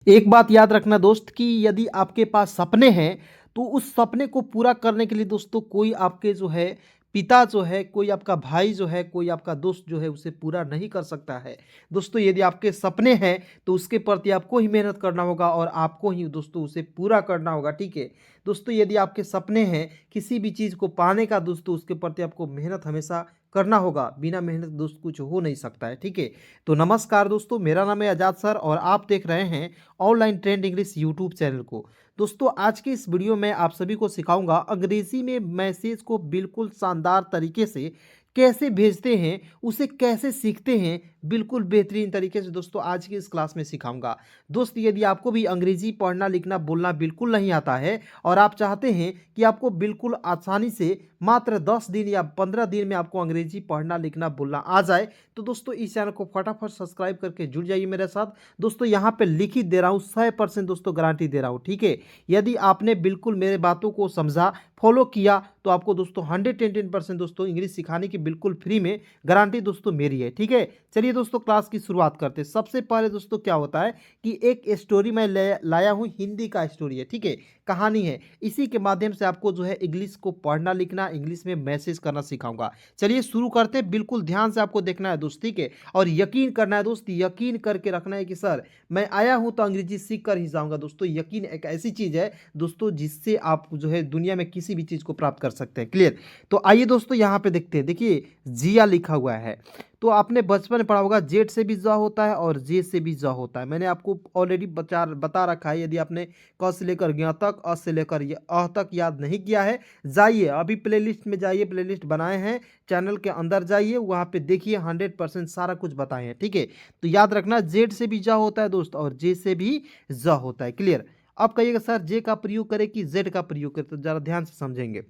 एक बात याद रखना दोस्त कि यदि आपके पास सपने हैं तो उस सपने को पूरा करने के लिए दोस्तों कोई आपके जो है पिता जो है, कोई आपका भाई जो है, कोई आपका दोस्त जो है उसे पूरा नहीं कर सकता है। दोस्तों यदि आपके सपने हैं तो उसके प्रति आपको ही मेहनत करना होगा और आपको ही दोस्तों उसे पूरा करना होगा, ठीक है। दोस्तों यदि आपके सपने हैं किसी भी चीज़ को पाने का दोस्तों उसके प्रति आपको मेहनत हमेशा करना होगा। बिना मेहनत दोस्त कुछ हो नहीं सकता है, ठीक है। तो नमस्कार दोस्तों, मेरा नाम है आज़ाद सर और आप देख रहे हैं online trend English YouTube channel को। दोस्तों आज के इस वीडियो में आप सभी को सिखाऊंगा अंग्रेजी में मैसेज को बिल्कुल शानदार तरीके से कैसे भेजते हैं, उसे कैसे सीखते हैं बिल्कुल बेहतरीन तरीके से दोस्तों आज की इस क्लास में सिखाऊंगा। दोस्त यदि आपको भी अंग्रेजी पढ़ना लिखना बोलना बिल्कुल नहीं आता है और आप चाहते हैं कि आपको बिल्कुल आसानी से मात्र 10 दिन या 15 दिन में आपको अंग्रेजी पढ़ना लिखना बोलना आ जाए तो दोस्तों इस चैनल को फटाफट सब्सक्राइब करके जुड़ जाइए मेरे साथ। दोस्तों यहाँ पे लिख ही दे रहा हूँ, 100% दोस्तों गारंटी दे रहा हूँ, ठीक है। यदि आपने बिल्कुल मेरे बातों को समझा, फॉलो किया तो आपको दोस्तों 110% दोस्तों इंग्लिश सिखाने की बिल्कुल फ्री में गारंटी दोस्तों मेरी है, ठीक है। चलिए दोस्तों क्लास की शुरुआत करते हैं। सबसे पहले दोस्तों क्या होता है कि एक स्टोरी मैं लाया हूँ, हिंदी का स्टोरी है, ठीक है, कहानी है। इसी के माध्यम से आपको जो है इंग्लिश को पढ़ना लिखना, इंग्लिश में मैसेज करना सिखाऊंगा। चलिए शुरू करते हैं। बिल्कुल ध्यान से आपको देखना है दोस्त, ठीक है, और यकीन करना है दोस्त, यकीन करके रखना है कि सर मैं आया हूं तो अंग्रेजी सीख कर ही जाऊंगा। दोस्तों यकीन एक ऐसी चीज है दोस्तों जिससे आप जो है दुनिया में किसी भी चीज को प्राप्त कर सकते हैं। क्लियर? तो आइए दोस्तों यहाँ पे देखते हैं। देखिए जिया लिखा हुआ है, तो आपने बचपन में पढ़ा होगा जेड से भी ज होता है और जे से भी ज होता है। मैंने आपको ऑलरेडी बता रखा है। यदि आपने क से लेकर ज्ञ तक, अ से लेकर अ तक याद नहीं किया है, जाइए अभी प्लेलिस्ट में जाइए, प्लेलिस्ट बनाए हैं चैनल के अंदर, जाइए वहाँ पे देखिए 100% सारा कुछ बताए हैं, ठीक है। तो याद रखना जेड से भी जा होता है दोस्त और जे से भी ज होता है। क्लियर? अब कहिएगा सर जे का प्रयोग करें कि जेड का प्रयोग करें, तो जरा ध्यान से समझेंगे।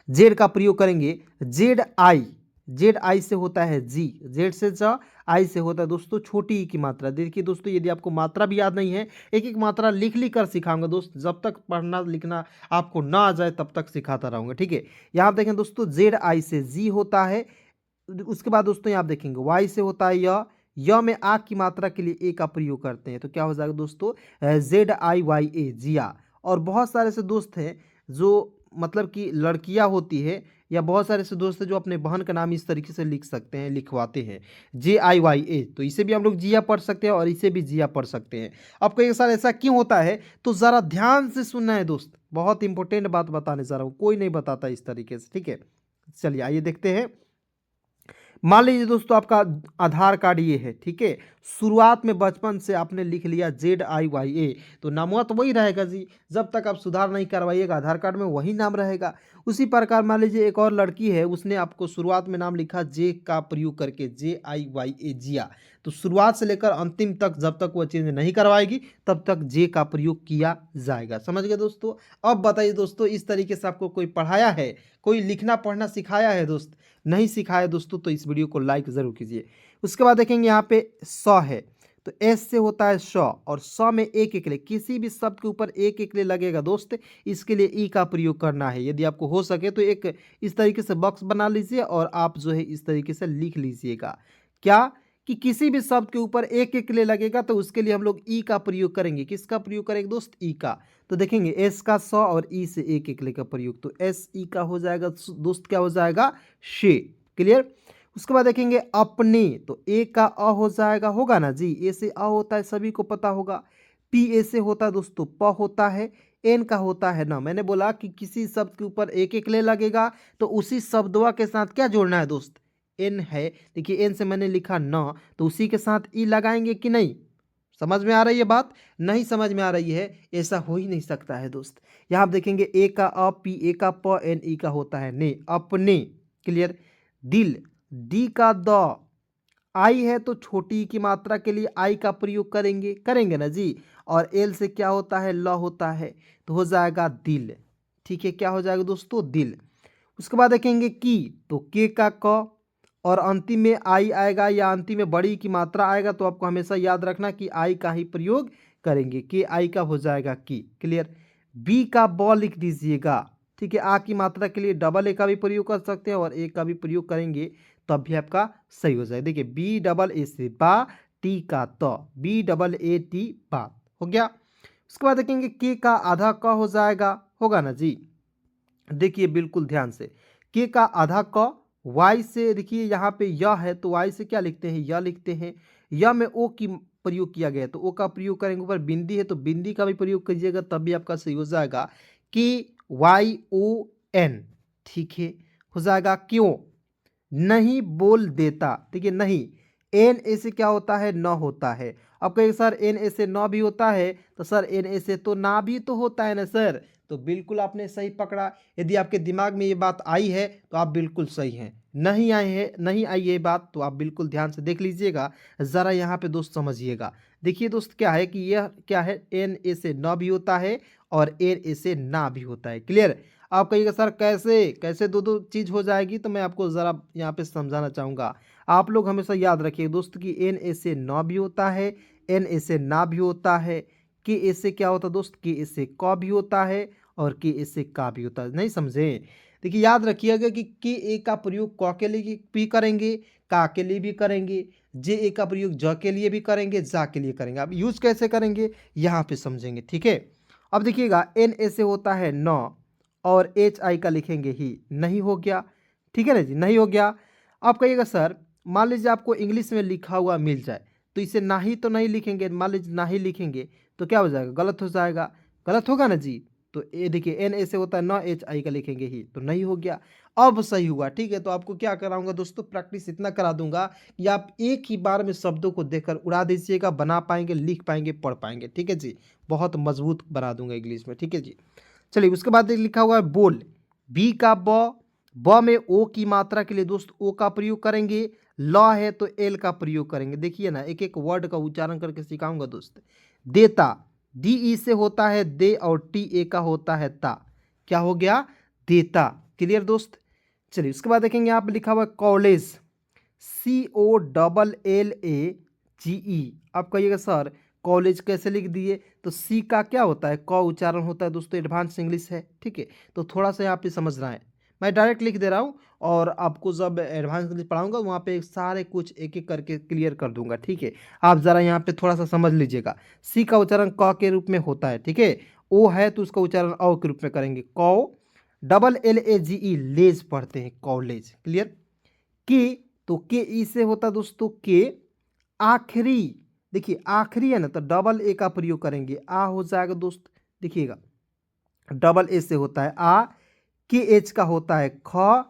जेड का प्रयोग करेंगे, जेड आई, जेड आई से होता है जी, जेड से जा, आई से होता है दोस्तों छोटी ई की मात्रा। देखिए दोस्तों यदि आपको मात्रा भी याद नहीं है, एक एक मात्रा लिख लिख कर सिखाऊंगा दोस्त, जब तक पढ़ना लिखना आपको ना आ जाए तब तक सिखाता रहूंगा, ठीक है। यहाँ देखें दोस्तों जेड आई से जी होता है। उसके बाद दोस्तों यहाँ देखेंगे वाई से होता है य में आ की मात्रा के लिए ए का प्रयोग करते हैं, तो क्या हो जाएगा दोस्तों जेड आई वाई ए, जिया। और बहुत सारे से दोस्त हैं जो मतलब कि लड़कियां होती है, या बहुत सारे ऐसे दोस्त हैं जो अपने बहन का नाम इस तरीके से लिख सकते हैं, लिखवाते हैं जे आई वाई ए, तो इसे भी हम लोग जिया पढ़ सकते हैं और इसे भी जिया पढ़ सकते हैं। अब कई साल ऐसा क्यों होता है, तो ज़रा ध्यान से सुनना है दोस्त, बहुत इंपॉर्टेंट बात बताने जा रहा हूँ, कोई नहीं बताता इस तरीके से, ठीक है। चलिए आइए देखते हैं। मान लीजिए दोस्तों आपका आधार कार्ड ये है, ठीक है। शुरुआत में बचपन से आपने लिख लिया जेड आई वाई ए, तो नाम तो वही रहेगा जी, जब तक आप सुधार नहीं करवाइएगा आधार कार्ड में वही नाम रहेगा। उसी प्रकार मान लीजिए एक और लड़की है, उसने आपको शुरुआत में नाम लिखा जे का प्रयोग करके, जे आई वाई ए, जिया। तो शुरुआत से लेकर अंतिम तक जब तक वो चेंज नहीं करवाएगी तब तक जे का प्रयोग किया जाएगा। समझ गए दोस्तों? अब बताइए दोस्तों, इस तरीके से आपको कोई पढ़ाया है, कोई लिखना पढ़ना सिखाया है दोस्त? नहीं सिखाया दोस्तों, तो इस वीडियो को लाइक ज़रूर कीजिए। उसके बाद देखेंगे यहाँ पे स है, तो एस से होता है श, और स में एक एक ले, किसी भी शब्द के ऊपर एक एक ले लगेगा दोस्त, इसके लिए ई का प्रयोग करना है। यदि आपको हो सके तो एक इस तरीके से बॉक्स बना लीजिए और आप जो है इस तरीके से लिख लीजिएगा क्या, कि किसी भी शब्द के ऊपर एक एक ले लगेगा तो उसके लिए हम लोग ई का प्रयोग करेंगे। किसका प्रयोग करेंगे दोस्त? ई का। तो देखेंगे एस का स और ई से एक एक ले का प्रयोग, तो एस ई का हो जाएगा दोस्त, क्या हो जाएगा? शे। क्लियर? उसके बाद देखेंगे अपने, तो ए का अ हो जाएगा, होगा ना जी, ए से अ होता है, सभी को पता होगा। पी ए से होता है दोस्तों प होता है। एन का होता है ना, मैंने बोला कि किसी शब्द के ऊपर एक एक ले लगेगा तो उसी शब्दवा के साथ क्या जोड़ना है दोस्त? एन है। देखिए एन से मैंने लिखा न, तो उसी के साथ ई लगाएंगे कि नहीं? समझ में आ रही है बात? नहीं समझ में आ रही है, ऐसा हो ही नहीं सकता है दोस्त। यहाँ आप देखेंगे ए का अ, पी ए का प, एन ई का होता है ने, अपने। क्लियर? दिल, डी का द, आई है तो छोटी की मात्रा के लिए आई का प्रयोग करेंगे, करेंगे ना जी। और एल से क्या होता है? ल होता है, तो हो जाएगा दिल। ठीक है, क्या हो जाएगा दोस्तों? दिल। उसके बाद देखेंगे की, तो के का क, और अंतिम में आई आएगा या अंतिम में बड़ी की मात्रा आएगा तो आपको हमेशा याद रखना कि आई का ही प्रयोग करेंगे, के आई का हो जाएगा की। क्लियर? बी का ब लिख दीजिएगा, ठीक है। आ की मात्रा के लिए डबल ए का भी प्रयोग कर सकते हैं और ए का भी प्रयोग करेंगे तब भी आपका सही हो जाए। देखिए बी डबल ए से बा, टी का त, BAAT बात। हो गया। उसके बाद देखेंगे के का आधा क हो जाएगा, होगा ना जी। देखिए बिल्कुल ध्यान से, के का आधा क, वाई से देखिए यहाँ पे य है तो वाई से क्या लिखते हैं, य लिखते हैं। य में ओ की प्रयोग किया गया है तो ओ का प्रयोग करेंगे। ऊपर बिंदी है तो बिंदी का भी प्रयोग कीजिएगा, तब भी आपका सही हो जाएगा। KYON, ठीक है, हो जाएगा। क्यों नहीं बोल देता, देखिए नहीं, एन ए से क्या होता है, न होता है। अब कहिए सर एन ए से न भी होता है, तो सर एन ए से तो ना भी तो होता है ना सर। तो बिल्कुल आपने सही पकड़ा। यदि आपके दिमाग में ये बात आई है तो आप बिल्कुल सही हैं। नहीं आए है, नहीं आई ये बात तो आप बिल्कुल ध्यान से देख लीजिएगा। ज़रा यहाँ पे दोस्त समझिएगा। देखिए दोस्त क्या है कि यह क्या है, एन ए से न भी होता है और एन ए से ना भी होता है। क्लियर। आप कहिएगा सर कैसे कैसे दो दो चीज़ हो जाएगी, तो मैं आपको ज़रा यहाँ पे समझाना चाहूँगा। आप लोग हमेशा याद रखिए दोस्त कि एन ए से न भी होता है, एन ए से ना भी होता है, के ए से क्या होता है दोस्त, के ए से क भी होता है और के ए से का भी होता है। नहीं समझे। देखिए याद रखिएगा कि के ए का प्रयोग क के लिए भी करेंगे, का के लिए भी करेंगे, जे ए का प्रयोग ज के लिए भी करेंगे, जा के लिए करेंगे। अब यूज कैसे करेंगे यहाँ पे समझेंगे, ठीक है। अब देखिएगा एन ए से होता है न और एच आई का लिखेंगे ही, नहीं हो गया, ठीक है ना जी, नहीं हो गया। आप कहिएगा सर मान लीजिए आपको इंग्लिश में लिखा हुआ मिल जाए तो इसे ना ही तो नहीं लिखेंगे, मान लीजिए ना ही लिखेंगे तो क्या हो जाएगा, गलत हो जाएगा, गलत होगा ना जी। तो ये देखिए एन ए से होता है न, एच आई का लिखेंगे ही, तो नहीं हो गया। अब सही हुआ, ठीक है। तो आपको क्या कराऊंगा दोस्तों, प्रैक्टिस इतना करा दूंगा कि आप एक ही बार में शब्दों को देखकर उड़ा दीजिएगा, बना पाएंगे, लिख पाएंगे, पढ़ पाएंगे, ठीक है जी। बहुत मजबूत बना दूंगा इंग्लिश में, ठीक है जी। चलिए उसके बाद लिखा हुआ है बोल, बी का ब में ओ की मात्रा के लिए दोस्त ओ का प्रयोग करेंगे, ल है तो एल का प्रयोग करेंगे। देखिए ना एक एक वर्ड का उच्चारण करके सिखाऊंगा दोस्त। देता, डी ई से होता है दे और टी ए का होता है ता, क्या हो गया, देता। क्लियर दोस्त। चलिए उसके बाद देखेंगे यहाँ पे लिखा हुआ है कॉलेज, COLLAGE। आप कहिएगा सर कॉलेज कैसे लिख दिए, तो सी का क्या होता है, क उच्चारण होता है दोस्तों, एडवांस इंग्लिश है, ठीक है। तो थोड़ा सा यहाँ पे समझना है, मैं डायरेक्ट लिख दे रहा हूँ और आपको जब एडवांस इंग्लिश पढ़ाऊंगा वहाँ पे सारे कुछ एक एक करके क्लियर कर दूंगा, ठीक है। आप ज़रा यहाँ पे थोड़ा सा समझ लीजिएगा। सी का उच्चारण क के रूप में होता है, ठीक है। ओ है तो उसका उच्चारण औ के रूप में करेंगे, कौ, LLAGE लेज पढ़ते हैं, कॉलेज। क्लियर। के तो के ई से होता है दोस्तों के, आखिरी, देखिए आखिरी है ना तो डबल ए का प्रयोग करेंगे, आ हो जाएगा दोस्त। देखिएगा डबल ए से होता है आ, के एच का होता है ख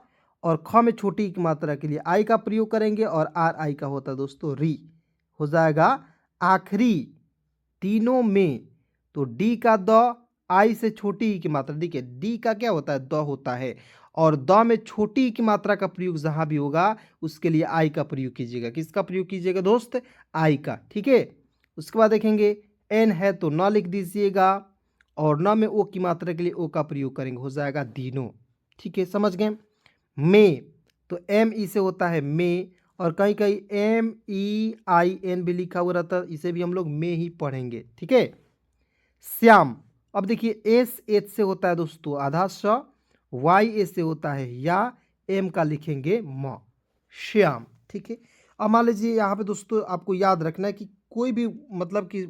और ख में छोटी की मात्रा के लिए आई का प्रयोग करेंगे और आर आई का होता है दोस्तों री, हो जाएगा आखिरी, तीनों में। तो डी का द, आई से छोटी की मात्रा, देखिए डी का क्या होता है, द होता है और द में छोटी की मात्रा का प्रयोग जहां भी होगा उसके लिए आई का प्रयोग कीजिएगा। किसका प्रयोग कीजिएगा दोस्त, आई का, ठीक है। उसके बाद देखेंगे एन है तो न लिख दीजिएगा और न में ओ की मात्रा के लिए ओ का प्रयोग करेंगे, हो जाएगा दिनों, ठीक है, समझ गए। मे तो एम ई से होता है मे और कहीं कहीं MEIN भी लिखा हुआ रहता है, इसे भी हम लोग मे ही पढ़ेंगे, ठीक है। श्याम, अब देखिए एस एच से होता है दोस्तों आधा स, वाई ए से होता है या, एम का लिखेंगे म, श्याम, ठीक है। अब मान लीजिए यहाँ पे दोस्तों आपको याद रखना है कि कोई भी मतलब कि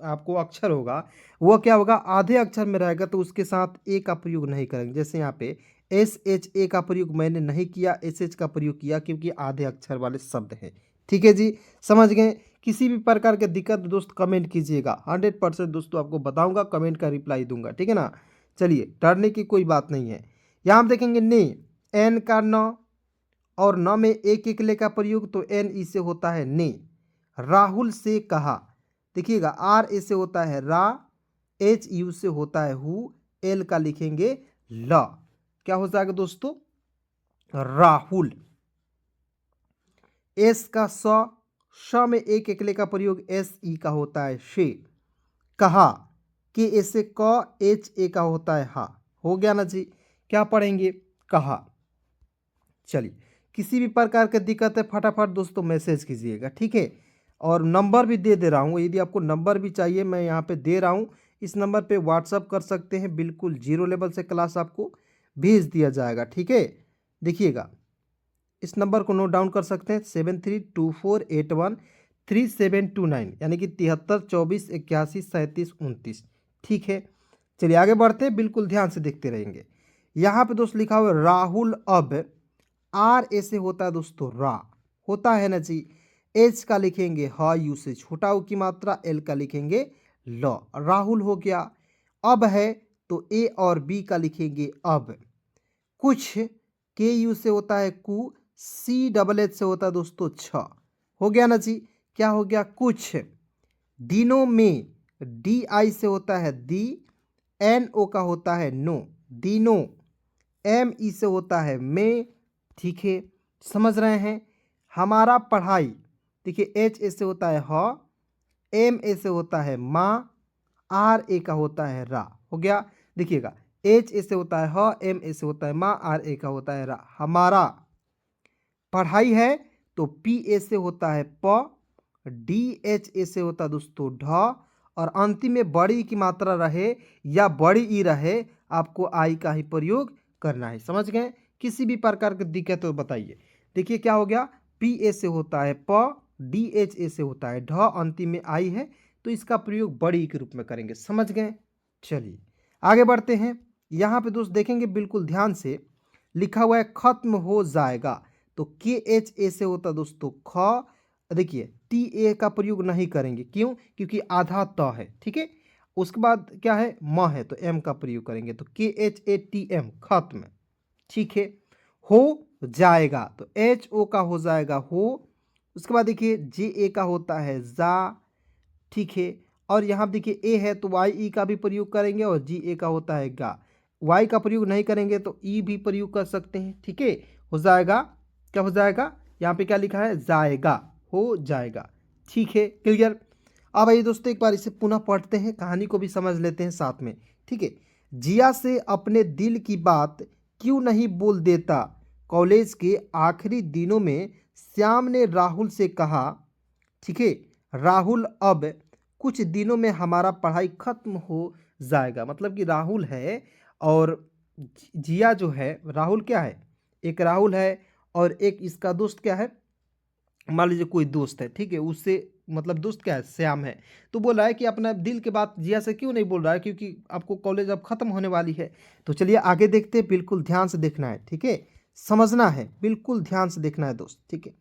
आपको अक्षर होगा वो क्या होगा, आधे अक्षर में रहेगा तो उसके साथ ए का प्रयोग नहीं करेंगे। जैसे यहाँ पे SHA का प्रयोग मैंने नहीं किया, SH का प्रयोग किया क्योंकि आधे अक्षर वाले शब्द हैं, ठीक है जी, समझ गए। किसी भी प्रकार के दिक्कत दोस्त कमेंट कीजिएगा, 100% दोस्तों आपको बताऊंगा, कमेंट का रिप्लाई दूंगा, ठीक है ना। चलिए डरने की कोई बात नहीं है। यहाँ हम देखेंगे ने, एन का न और न में एक एक ले का प्रयोग तो एन ई से होता है ने। राहुल से कहा, देखिएगा आर ए से होता है रा, एच यू से होता है हु, एल का लिखेंगे ल, क्या हो जाएगा दोस्तों, राहुल। एस का स में एक एकले का प्रयोग एस ई का होता है शे। कहा, के ए से क, एच ए का होता है हा, हो गया ना जी। क्या पढ़ेंगे, कहा। चलिए किसी भी प्रकार की दिक्कत है फटाफट दोस्तों मैसेज कीजिएगा, ठीक है। और नंबर भी दे रहा हूँ, यदि आपको नंबर भी चाहिए मैं यहाँ पे दे रहा हूँ, इस नंबर पे व्हाट्सअप कर सकते हैं, बिल्कुल 0 लेवल से क्लास आपको भेज दिया जाएगा, ठीक है। देखिएगा इस नंबर को नोट डाउन कर सकते हैं, 3729 यानी कि 73 24 81 37 29। ठीक है, चलिए आगे बढ़ते हैं, बिल्कुल ध्यान से देखते रहेंगे। यहाँ पे दोस्त लिखा हुआ है राहुल अब, आर ऐसे होता है दोस्तों रा, होता है ना जी। एच का लिखेंगे ह यू से छोटा ऊ की मात्रा, एल का लिखेंगे ल, राहुल हो गया। अब है तो ए और बी का लिखेंगे अब। कुछ के यू से होता है कु, सी डबल एच से होता है दोस्तों छ, हो गया ना जी। क्या हो गया कुछ। दिनों में डी आई से होता है दी, एन ओ का होता है नो, दिनों। एम ई से होता है में। ठीक है, समझ रहे हैं। हमारा पढ़ाई, देखिए एच ए से होता है ह, एम ए से होता है माँ, आर ए का होता है रा, हो गया। देखिएगा एच ए से होता है ह, एम ए से होता है माँ, आर ए का होता है रा। हमारा पढ़ाई है तो पी ए से होता है प, डी एच ए से होता है दोस्तों ढ, और अंतिम में बड़ी की मात्रा रहे या बड़ी ई रहे, आपको आई का ही प्रयोग करना है। समझ गए। किसी भी प्रकार की दिक्कत तो बताइए। देखिए क्या हो गया, पी ए से होता है प, डी एच ए से होता है ढ, अंतिम में आई है, तो इसका प्रयोग बड़ी के रूप में करेंगे। समझ गए। चलिए आगे बढ़ते हैं। यहाँ पे दोस्त देखेंगे बिल्कुल ध्यान से, लिखा हुआ है खत्म हो जाएगा, तो के एच ए से होता दोस्तों ख। देखिए टी ए का प्रयोग नहीं करेंगे, क्यों, क्योंकि आधा त है। ठीक है, उसके बाद क्या है म है तो एम का प्रयोग करेंगे, तो के एच ए टी एम खत्म। ठीक है, हो जाएगा तो एच ओ का हो जाएगा हो। उसके बाद देखिए जे ए का होता है जा। ठीक है, और यहाँ देखिए ए है तो वाई ई का भी प्रयोग करेंगे, और जी ए का होता है गा। वाई का प्रयोग नहीं करेंगे तो ई भी प्रयोग कर सकते हैं। ठीक है, हो जाएगा। क्या हो जाएगा, यहाँ पे क्या लिखा है जाएगा, हो जाएगा। ठीक है, क्लियर। अब आइए दोस्तों एक बार इसे पुनः पढ़ते हैं, कहानी को भी समझ लेते हैं साथ में। ठीक है, जिया से अपने दिल की बात क्यों नहीं बोल देता। कॉलेज के आखिरी दिनों में श्याम ने राहुल से कहा, ठीक है, राहुल अब कुछ दिनों में हमारा पढ़ाई खत्म हो जाएगा। मतलब कि राहुल है और जिया जो है, राहुल क्या है, एक राहुल है और एक इसका दोस्त क्या है, मान लीजिए कोई दोस्त है। ठीक है, उससे मतलब दोस्त क्या है, श्याम है। तो बोल रहा है कि अपना दिल की बात जिया से क्यों नहीं बोल रहा है, क्योंकि आपको कॉलेज अब खत्म होने वाली है। तो चलिए आगे देखते हैं, बिल्कुल ध्यान से देखना है। ठीक है, समझना है, बिल्कुल ध्यान से देखना है दोस्त। ठीक है,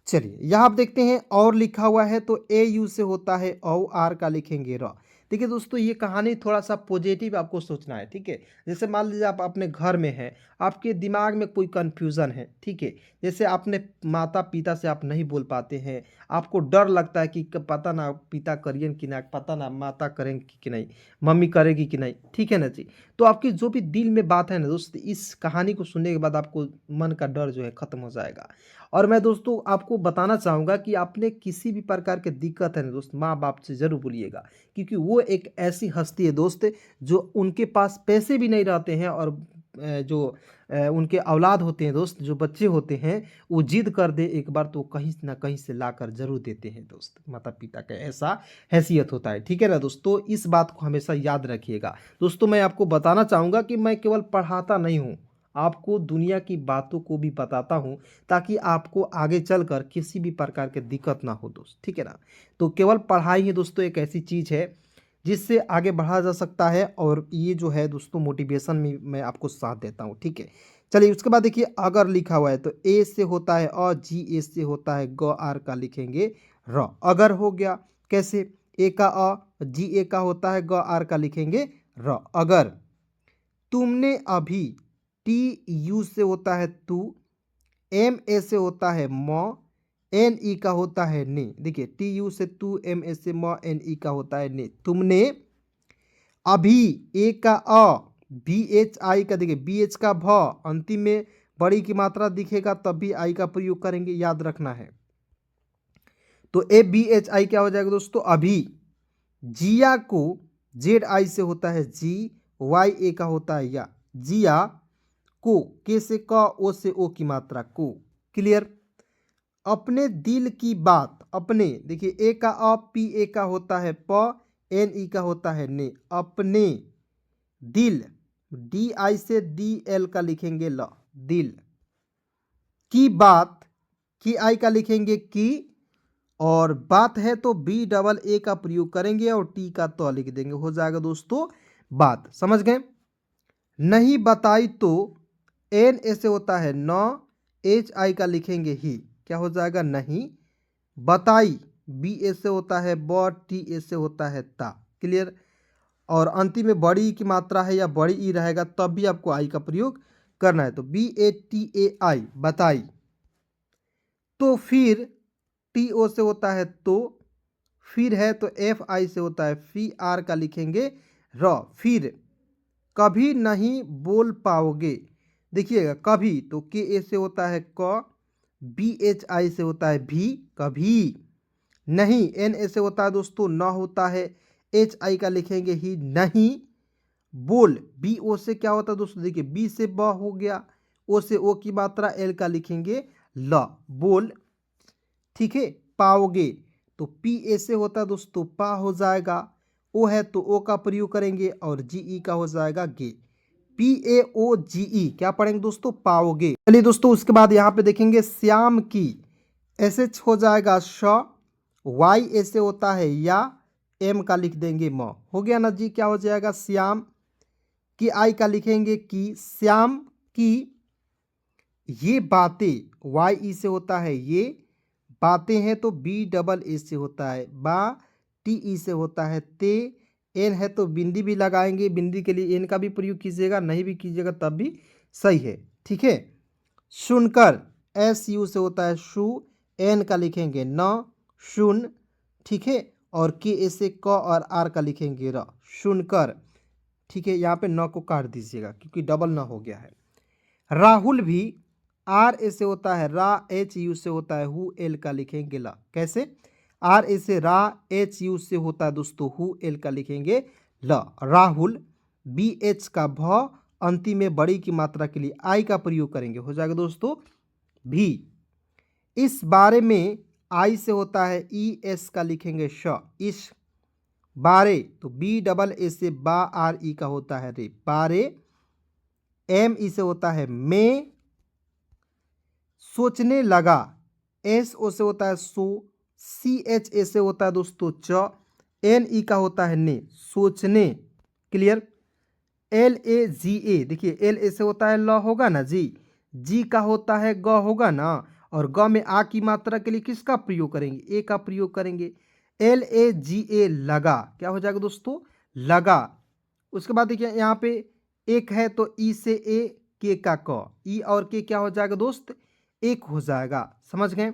चलिए यहाँ आप देखते हैं और लिखा हुआ है तो ए यू से होता है औ, आर का लिखेंगे र। देखिए दोस्तों ये कहानी थोड़ा सा पॉजिटिव आपको सोचना है। ठीक है, जैसे मान लीजिए आप अपने घर में हैं, आपके दिमाग में कोई कन्फ्यूज़न है। ठीक है, जैसे आपने माता पिता से आप नहीं बोल पाते हैं, आपको डर लगता है कि पता ना पिता करिए कि ना, पता ना माता करेंगी कि नहीं, मम्मी करेगी कि नहीं। ठीक है ना जी। तो आपकी जो भी दिल में बात है ना दोस्त, इस कहानी को सुनने के बाद आपको मन का डर जो है ख़त्म हो जाएगा। और मैं दोस्तों आपको बताना चाहूँगा कि आपने किसी भी प्रकार की दिक्कत है ना दोस्त, माँ बाप से ज़रूर बोलिएगा, क्योंकि वो एक ऐसी हस्ती है दोस्त, जो उनके पास पैसे भी नहीं रहते हैं, और जो उनके औलाद होते हैं दोस्त, जो बच्चे होते हैं, वो जिद कर दे एक बार तो कहीं ना कहीं से लाकर जरूर देते हैं दोस्त। माता पिता का ऐसा हैसियत होता है। ठीक है ना दोस्तों, इस बात को हमेशा याद रखिएगा। दोस्तों मैं आपको बताना चाहूँगा कि मैं केवल पढ़ाता नहीं हूँ, आपको दुनिया की बातों को भी बताता हूँ, ताकि आपको आगे चलकर किसी भी प्रकार की दिक्कत ना हो दोस्त। ठीक है ना, तो केवल पढ़ाई ही दोस्तों एक ऐसी चीज़ है जिससे आगे बढ़ा जा सकता है, और ये जो है दोस्तों मोटिवेशन में मैं आपको साथ देता हूँ। ठीक है, चलिए उसके बाद देखिए अगर लिखा हुआ है तो ए से होता है अ, जी ए से होता है ग, आर का लिखेंगे र। अगर हो गया कैसे, ए का अ, जी ए का होता है ग, आर का लिखेंगे र। अगर तुमने अभी, टी यू से होता है तू, एम ए से होता है म, एन ई का होता है ने। देखिए टी यू से तू, एम ए से म, एन ई का होता है ने। तुमने अभी, ए का अ, बी एच आई का, देखिए बी एच का भ, अंतिम में बड़ी की मात्रा दिखेगा तब भी आई का प्रयोग करेंगे, याद रखना है। तो ए बी एच आई क्या हो जाएगा दोस्तों, अभी। जिया को जेड आई से होता है जी, वाई ए का होता है या, जिया को, के से क, ओ से ओ की मात्रा को। क्लियर। अपने दिल की बात, अपने, देखिए ए का अ, पी ए का होता है प, एन ई का होता है ने। अपने दिल, डी आई से डी एल का लिखेंगे ल, दिल की बात, की आई का लिखेंगे की, और बात है तो बी डबल ए का प्रयोग करेंगे और टी का तो लिख देंगे, हो जाएगा दोस्तों बात। समझ गए? नहीं बताई तो एन ऐसे होता है न, एच आई का लिखेंगे ही, क्या हो जाएगा नहीं बताई, बी ऐसे होता है ब, टी ऐसे होता है ता। क्लियर? और अंतिम में बड़ी की मात्रा है या बड़ी ई रहेगा तब भी आपको आई का प्रयोग करना है। तो बी ए टी ए आई बताई। तो फिर टी ओ से होता है तो, फिर है तो एफ आई से होता है फी, आर का लिखेंगे र। फिर कभी नहीं बोल पाओगे, देखिएगा कभी तो के ए से होता है क, बी एच आई से होता है भी, कभी नहीं, एन ए से होता है दोस्तों न होता है, एच आई का लिखेंगे ही नहीं। बोल बी ओ से क्या होता है दोस्तों, देखिए बी से ब हो गया, ओ से ओ की मात्रा, एल का लिखेंगे ल, बोल। ठीक है? पाओगे तो पी ए से होता है दोस्तों पा हो जाएगा, ओ है तो ओ का प्रयोग करेंगे और जी ई का हो जाएगा गे, पी ए ओ जी ई क्या पढ़ेंगे दोस्तों, पाओगे। चलिए दोस्तों उसके बाद यहाँ पे देखेंगे श्याम की, एस एच हो जाएगा श, वाई ऐसे होता है या, एम का लिख देंगे म, हो गया ना जी, क्या हो जाएगा श्याम की, आई का लिखेंगे की, श्याम की ये बातें, वाई ई से होता है ये, बातें हैं तो बी डबल ए से होता है बा, टी ई से होता है ते, एन है तो बिंदी भी लगाएंगे, बिंदी के लिए एन का भी प्रयोग कीजिएगा, नहीं भी कीजिएगा तब भी सही है। ठीक है? सुनकर, एस यू से होता है शु, एन का लिखेंगे न, सुन। ठीक है? और के ए से क और आर का लिखेंगे र, सुनकर। ठीक है? यहाँ पे न को काट दीजिएगा क्योंकि डबल न हो गया है। राहुल भी, आर ए से होता है रा, एच यू से होता है हु, एल का लिखेंगे ला। कैसे? आर ए से रा, एच यू से होता है दोस्तों हु, एल का लिखेंगे ल। राहुल, बी एच का भ, अंतिम में बड़ी की मात्रा के लिए आई का प्रयोग करेंगे, हो जाएगा दोस्तों भी। इस बारे में आई से होता है ई, एस का लिखेंगे श, इस बारे तो बी डबल ए से बा, आर ई का होता है रे, बारे। एम ई से होता है में, सोचने लगा, एस ओ से होता है सो, सी एच ए से होता है दोस्तों च, एन ई का होता है ने, सोचने। क्लियर? एल ए जी ए, देखिए एल ए से होता है ल होगा ना जी, जी का होता है ग होगा ना, और ग में आ की मात्रा के लिए किसका प्रयोग करेंगे, ए का प्रयोग करेंगे। एल ए जी ए लगा, क्या हो जाएगा दोस्तों लगा। उसके बाद देखिए यहाँ पे एक है तो ई से ए, के का क, ई और के क्या हो जाएगा दोस्त एक हो जाएगा। समझ गए?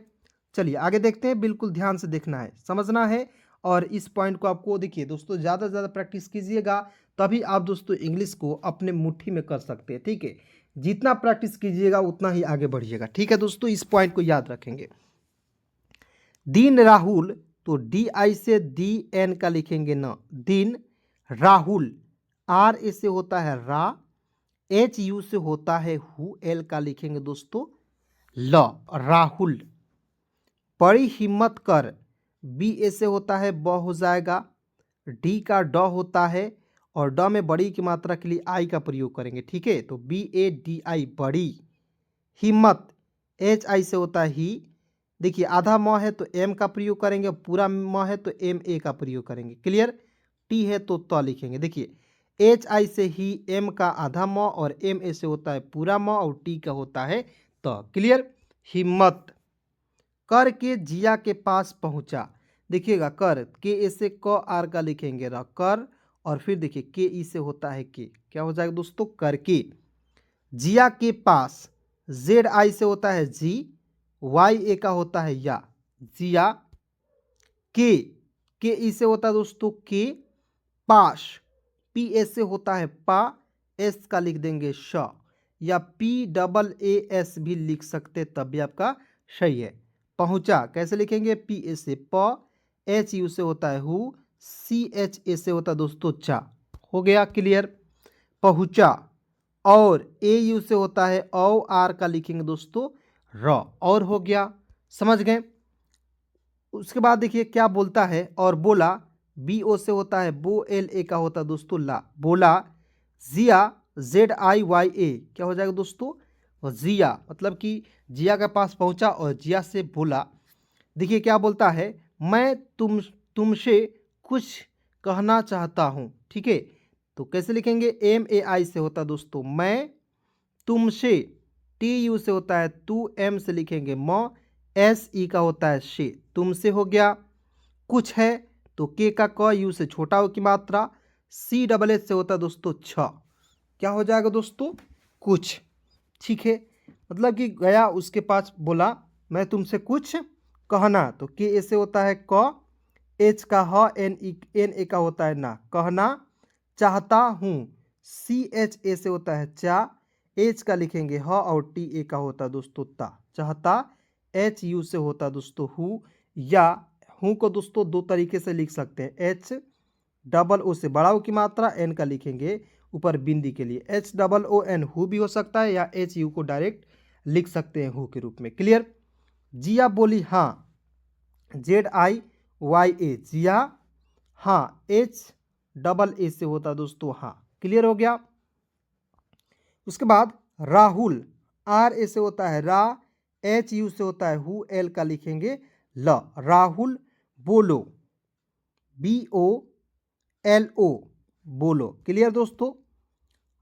चलिए आगे देखते हैं, बिल्कुल ध्यान से देखना है, समझना है। और इस पॉइंट को आपको देखिए दोस्तों ज़्यादा से ज़्यादा प्रैक्टिस कीजिएगा तभी आप दोस्तों इंग्लिश को अपने मुट्ठी में कर सकते हैं। ठीक है? जितना प्रैक्टिस कीजिएगा उतना ही आगे बढ़िएगा। ठीक है दोस्तों, इस पॉइंट को याद रखेंगे। दिन राहुल तो डी आई से दी, एन का लिखेंगे न, दिन राहुल, आर ए से होता है रा, एच यू से होता है हु, एल का लिखेंगे दोस्तों ल, राहुल। बड़ी हिम्मत कर, बी ए से होता है ब हो जाएगा, डी का ड होता है और ड में बड़ी की मात्रा के लिए आई का प्रयोग करेंगे। ठीक है? तो बी ए डी आई बड़ी। हिम्मत, एच आई से होता है ही, देखिए आधा म है तो एम का प्रयोग करेंगे, पूरा म है तो एम ए का प्रयोग करेंगे। क्लियर? टी है तो त लिखेंगे। देखिए एच आई से ही, एम का आधा म और एम ए से होता है पूरा म और टी का होता है त। क्लियर? हिम्मत। कर के जिया के पास पहुंचा, देखिएगा कर के ए से क, आर का लिखेंगे र, कर। और फिर देखिए के ई से होता है के, क्या हो जाएगा दोस्तों करके। जिया के पास, जेड आई से होता है जी, वाई ए का होता है या, जिया। के ई से होता है दोस्तों के, पास, पी एस से होता है पा, एस का लिख देंगे श, या पी डबल ए एस भी लिख सकते तब भी आपका सही है। पहुंचा कैसे लिखेंगे, पी ए से प, एच यू से होता है हु, सी एच ए से होता है दोस्तों चा। हो गया क्लियर? पहुंचा। और ए यू से होता है औ, आर का लिखेंगे दोस्तों र, और हो गया। समझ गए? उसके बाद देखिए क्या बोलता है, और बोला, बी ओ से होता है बो, एल ए का होता है दोस्तों ला, बोला। जिया, जेड आई वाई ए, क्या हो जाएगा दोस्तों जिया, मतलब कि जिया के पास पहुंचा और जिया से बोला। देखिए क्या बोलता है, मैं तुमसे कुछ कहना चाहता हूँ। ठीक है, तो कैसे लिखेंगे? MAI से होता है दोस्तों मैं तुमसे, TU से होता है तू, M से लिखेंगे म, SE का होता है से, तुमसे हो गया। कुछ है तो K का क, U से छोटा हो की मात्रा, CH से होता है दोस्तों छ, क्या हो जाएगा दोस्तों? कुछ। ठीक है, मतलब कि गया उसके पास बोला मैं तुमसे कुछ कहना, तो के से होता है क, एच का ह, एन ए का होता है ना, कहना चाहता हूँ। CHA से होता है चा, एच का लिखेंगे ह और TA का होता है दोस्तों ता, चाहता। HU से होता है दोस्तों हु, या हूँ को दोस्तों दो तरीके से लिख सकते हैं, HOO से बड़ा हो की मात्रा, N का लिखेंगे ऊपर बिंदी के लिए, HOON हु भी हो सकता है, या HU को डायरेक्ट लिख सकते हैं हु के रूप में। क्लियर? जिया बोली हाँ, ZIYA जिया हाँ, HAA से होता है दोस्तों हाँ। क्लियर हो गया? उसके बाद राहुल, RA से होता है रा, HU से होता है हु, L का लिखेंगे ल, राहुल बोलो, BOLO बोलो। क्लियर दोस्तों?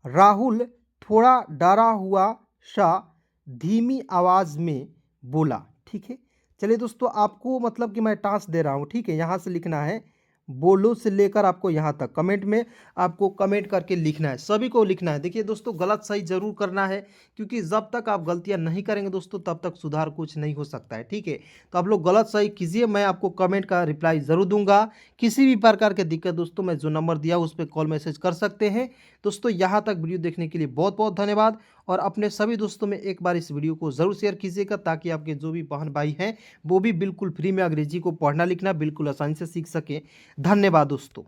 राहुल थोड़ा डरा हुआ सा धीमी आवाज में बोला। ठीक है, चलिए दोस्तों, आपको मतलब कि मैं टास्क दे रहा हूँ। ठीक है, यहाँ से लिखना है, बोलो से लेकर आपको यहाँ तक कमेंट में आपको कमेंट करके लिखना है, सभी को लिखना है। देखिए दोस्तों, गलत सही जरूर करना है, क्योंकि जब तक आप गलतियां नहीं करेंगे दोस्तों तब तक सुधार कुछ नहीं हो सकता है। ठीक है, तो आप लोग गलत सही कीजिए, मैं आपको कमेंट का रिप्लाई ज़रूर दूंगा। किसी भी प्रकार की दिक्कत दोस्तों, मैं जो नंबर दिया उस पर कॉल मैसेज कर सकते हैं। दोस्तों, यहाँ तक वीडियो देखने के लिए बहुत बहुत धन्यवाद, और अपने सभी दोस्तों में एक बार इस वीडियो को ज़रूर शेयर कीजिएगा, ताकि आपके जो भी बहन भाई हैं वो भी बिल्कुल फ्री में अंग्रेजी को पढ़ना लिखना बिल्कुल आसानी से सीख सकें। धन्यवाद दोस्तों।